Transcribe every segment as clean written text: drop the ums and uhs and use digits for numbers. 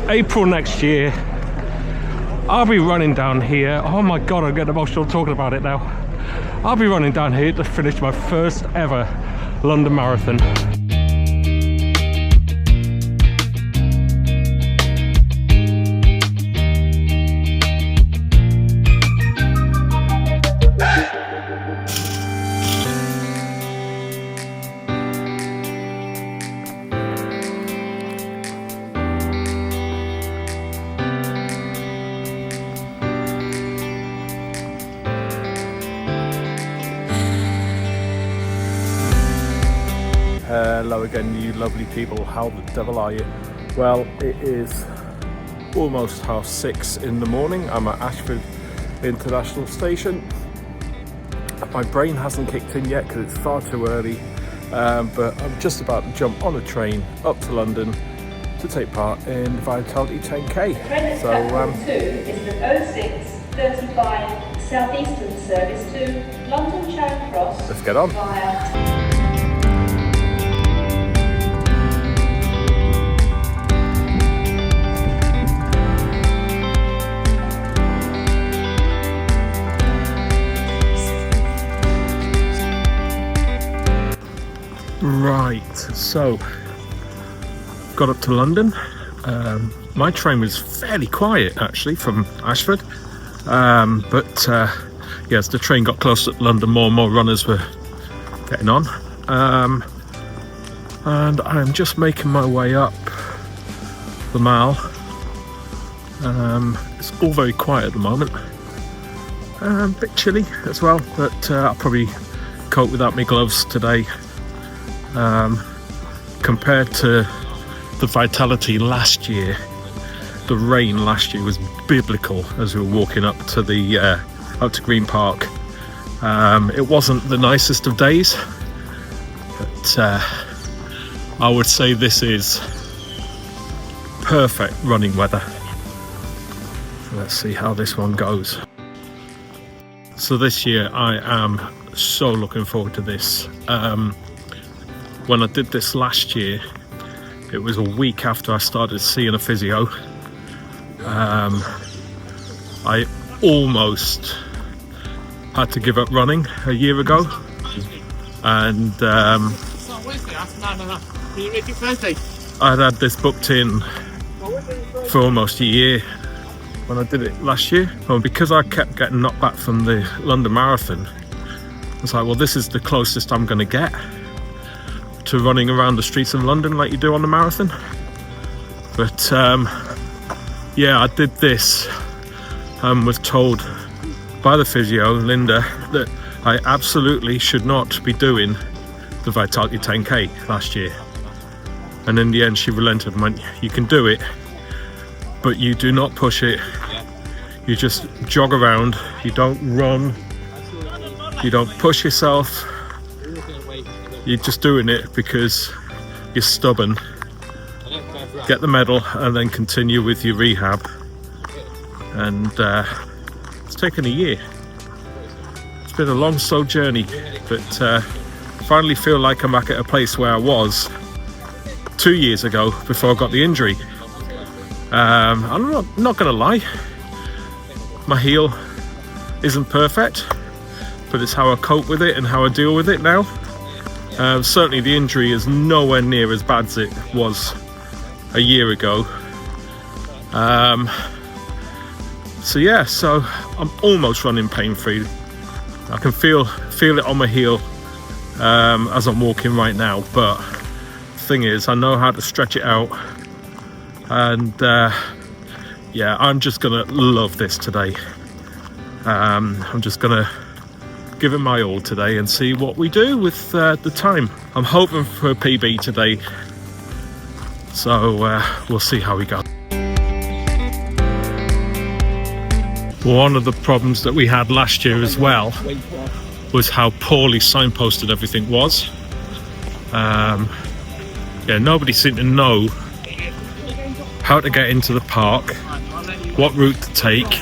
April next year, I'll be running down here. Oh my god, I'm getting emotional talking about it now. I'll be running down here to finish my first ever London Marathon. Hello again, you lovely people. How the devil are you? Well, it is almost 6:30 in the morning. I'm at Ashford International Station. My brain hasn't kicked in yet because it's far too early, but I'm just about to jump on a train up to London to take part in the Vitality 10K. So, 2 is the 06:35 Southeastern service to London Charing Cross. Let's get on. Via Right, so got up to London. My train was fairly quiet actually from Ashford, but yes, the train got close to London, more and more runners were getting on, and I'm just making my way up the Mall. It's all very quiet at the moment, a bit chilly as well, but I'll probably cope without my gloves today. Compared to the Vitality last year, the rain last year was biblical as we were walking up to Green Park. It wasn't the nicest of days, but I would say this is perfect running weather. So let's see how this one goes. So this year I am so looking forward to this. When I did this last year, it was a week after I started seeing a physio. I almost had to give up running a year ago, and I'd had this booked in for almost a year when I did it last year. Well, because I kept getting knocked back from the London Marathon, I was like, well, this is the closest I'm going to get to running around the streets of London like you do on the marathon. But yeah, I did this and was told by the physio, Linda, that I absolutely should not be doing the Vitality 10K last year. And in the end she relented and went, you can do it, but you do not push it. You just jog around, you don't run, you don't push yourself. You're just doing it because you're stubborn. Get the medal and then continue with your rehab. And it's taken a year. It's been a long, slow journey, but finally feel like I'm back at a place where I was 2 years ago before I got the injury. I'm not gonna lie, my heel isn't perfect, but it's how I cope with it and how I deal with it now. Certainly the injury is nowhere near as bad as it was a year ago. So yeah, so I'm almost running pain-free. I can feel it on my heel as I'm walking right now, but the thing is, I know how to stretch it out, and yeah, I'm just gonna love this today. I'm just gonna give it my all today and see what we do with the time. I'm hoping for a PB today, so we'll see how we go. One of the problems that we had last year as well was how poorly signposted everything was. Yeah, nobody seemed to know how to get into the park, what route to take,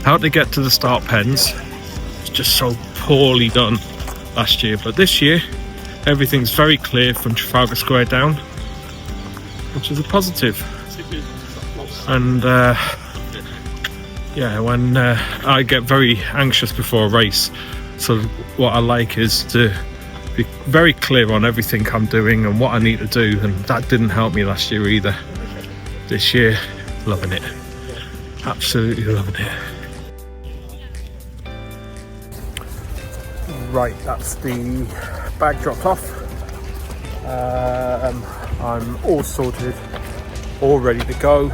how to get to the start pens. Just so poorly done last year, but this year everything's very clear from Trafalgar Square down, which is a positive. And yeah, when I get very anxious before a race, so what I like is to be very clear on everything I'm doing and what I need to do, and that didn't help me last year either. This year, loving it, absolutely loving it. Right, that's the bag dropped off. I'm all sorted, all ready to go.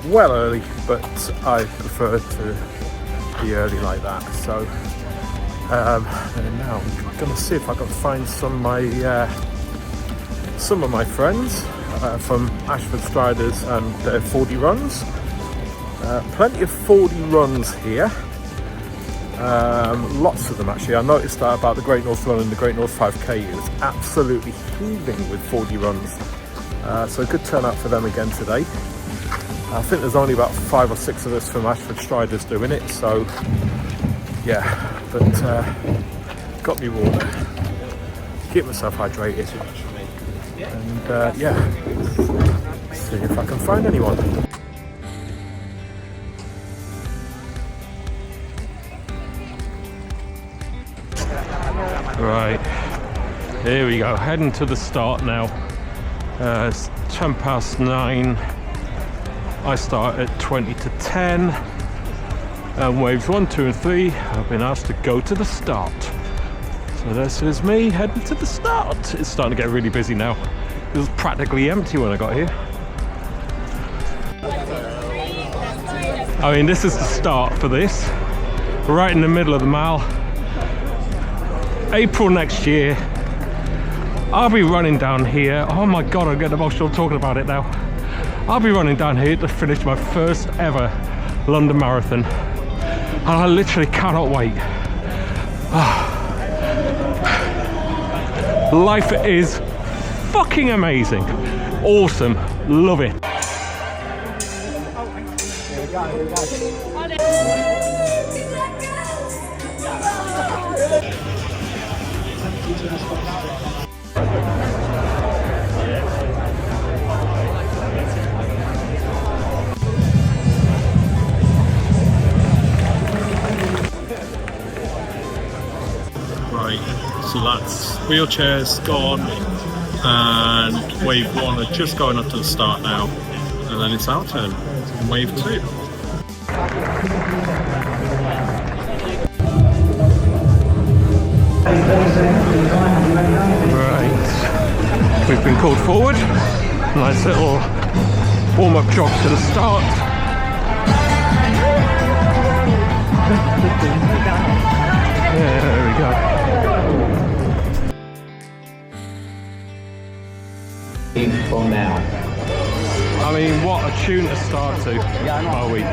Well early, but I prefer to be early like that. So and now I'm gonna see if I can find some of my friends from Ashford Striders and their 40 runs. Plenty of 40 runs here. Lots of them actually. I noticed that about the Great North Run and the Great North 5K. It was absolutely heaving with 40 runs. So a good turnout for them again today. I think there's only about 5 or 6 of us from Ashford Striders doing it, so yeah, but got me water, keep myself hydrated, and yeah, see if I can find anyone. Right, here we go, heading to the start now. It's 9:10. I start at 20 to 10, and waves 1, 2 and 3 I've been asked to go to the start. So this is me heading to the start. It's starting to get really busy now. It was practically empty when I got here. I mean, this is the start for this, right in the middle of the mile. April next year, I'll be running down here. Oh my god, I'm getting emotional talking about it now. I'll be running down here to finish my first ever London Marathon, and I literally cannot wait. Life is fucking amazing, awesome, love it. So that's wheelchairs gone, and wave 1 are just going up to the start now, and then it's our turn on wave 2. Right, we've been called forward. Nice little warm-up jog to the start. Yeah, there we go. For now. I mean, what a tune to start to, are we?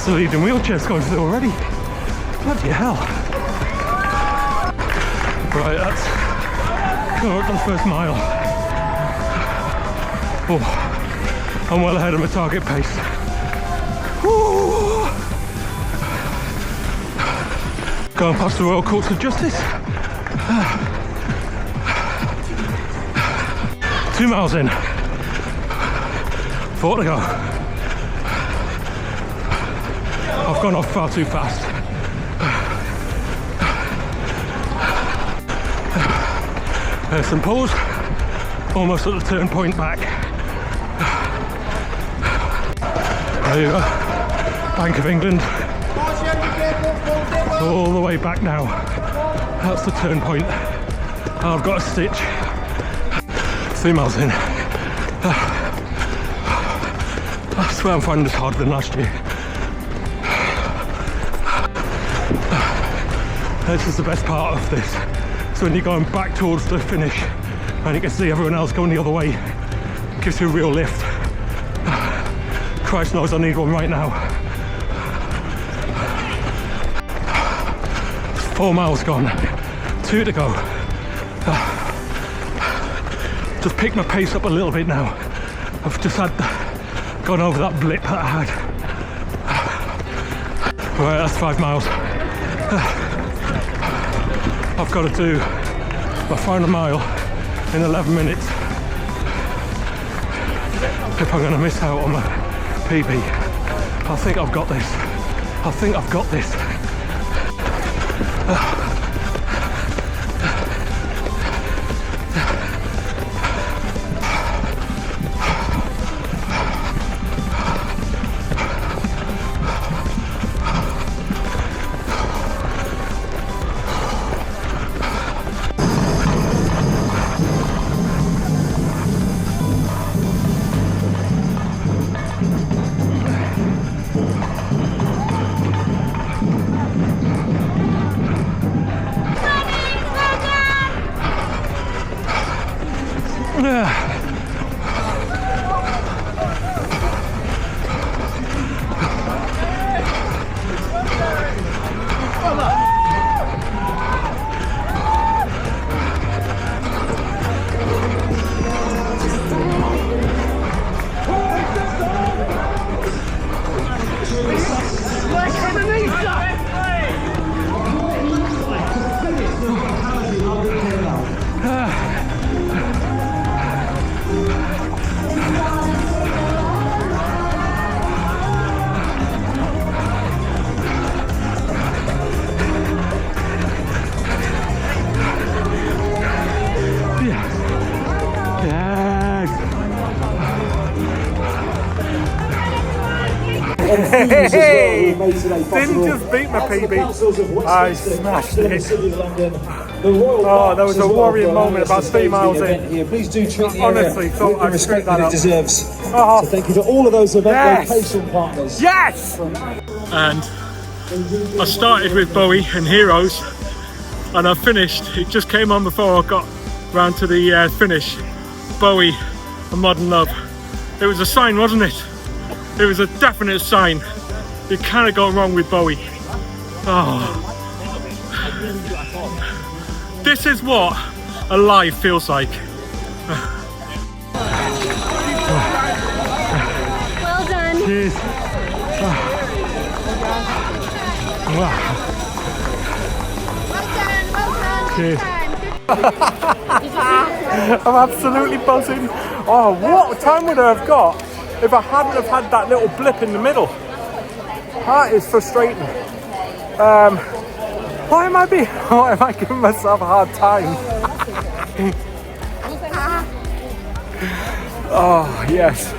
The lead in wheelchairs going through already. Bloody hell. Right, that's coming up to the first mile. Oh, I'm well ahead of my target pace. Woo. Going past the Royal Courts of Justice. 2 miles in. 4 to go. I've gone off far too fast. There's some pulls, almost at the turn point back. There you go. Bank of England. All the way back now. That's the turn point. I've got a stitch. 3 miles in. I swear I'm finding this harder than last year. This is the best part of this. So when you're going back towards the finish and you can see everyone else going the other way, it gives you a real lift. Christ knows I need one right now. 4 miles gone, 2 to go. Just picked my pace up a little bit now. I've just gone over that blip that I had. Right, that's 5 miles. I've got to do my final mile in 11 minutes if I'm going to miss out on my PB. I think I've got this. I think I've got this. Hey! Didn't just beat my PB, I smashed it. Oh, there was a worrying moment about 3 miles in. Please do treat Honestly, thought I'd screwed that up. Deserves. Oh, So thank you to all of those event Yes. location partners. yes! And I started with Bowie and Heroes, and I finished. It just came on before I got round to the finish. Bowie and Modern Love. It was a sign, wasn't it? It was a definite sign. You can't go wrong with Bowie. Oh. This is what a live feels like. Well done. Cheers. Wow. Cheers. I'm absolutely buzzing. Oh, what time would I have got if I hadn't have had that little blip in the middle? That is frustrating. Why am I giving myself a hard time? Oh, yes.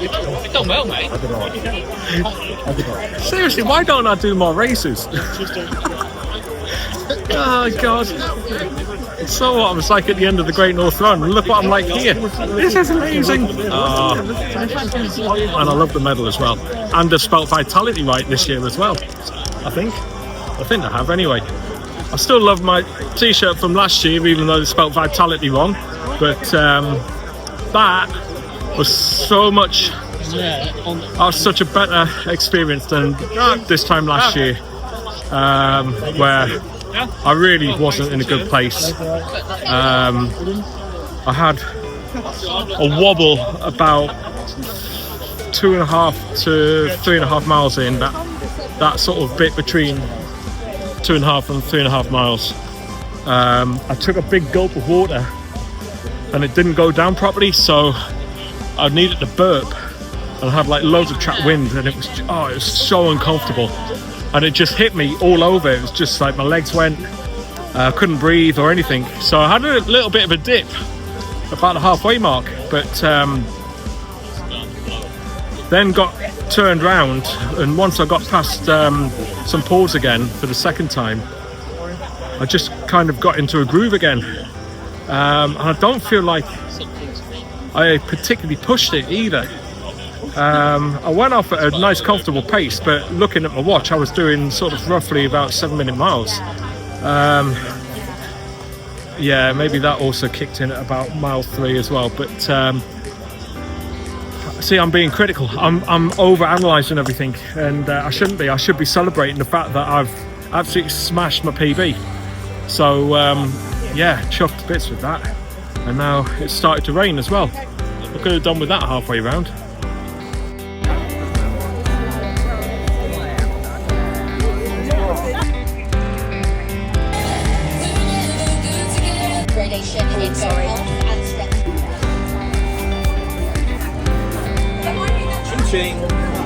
It's done well, mate. Seriously, why don't I do more races? Oh God. So what I was like at the end of the Great North Run, and look what I'm like here. This is amazing. And I love the medal as well. And the Spelt Vitality right this year as well. I think I have anyway. I still love my t-shirt from last year, even though the Spelt Vitality won. But that was so much. Such a better experience than this time last year, where I really wasn't in a good place. I had a wobble about 2.5 to 3.5 miles in, that sort of bit between 2.5 and 3.5 miles. I took a big gulp of water and it didn't go down properly, so I needed to burp, and I had like loads of trapped wind, and it was so uncomfortable, and it just hit me all over. It was just like my legs went, I couldn't breathe or anything. So I had a little bit of a dip about the halfway mark, but then got turned round, and once I got past some pools again for the second time, I just kind of got into a groove again, and I don't feel like I particularly pushed it either. I went off at a nice comfortable pace, but looking at my watch, I was doing sort of roughly about 7-minute miles. Yeah, maybe that also kicked in at about mile 3 as well, but see, I'm being critical. I'm over analysing everything, and I shouldn't be. I should be celebrating the fact that I've absolutely smashed my PB. So yeah, chuffed to bits with that. And now it's started to rain as well. I could have done with that halfway round. Gradation in health and strength. Ching ching.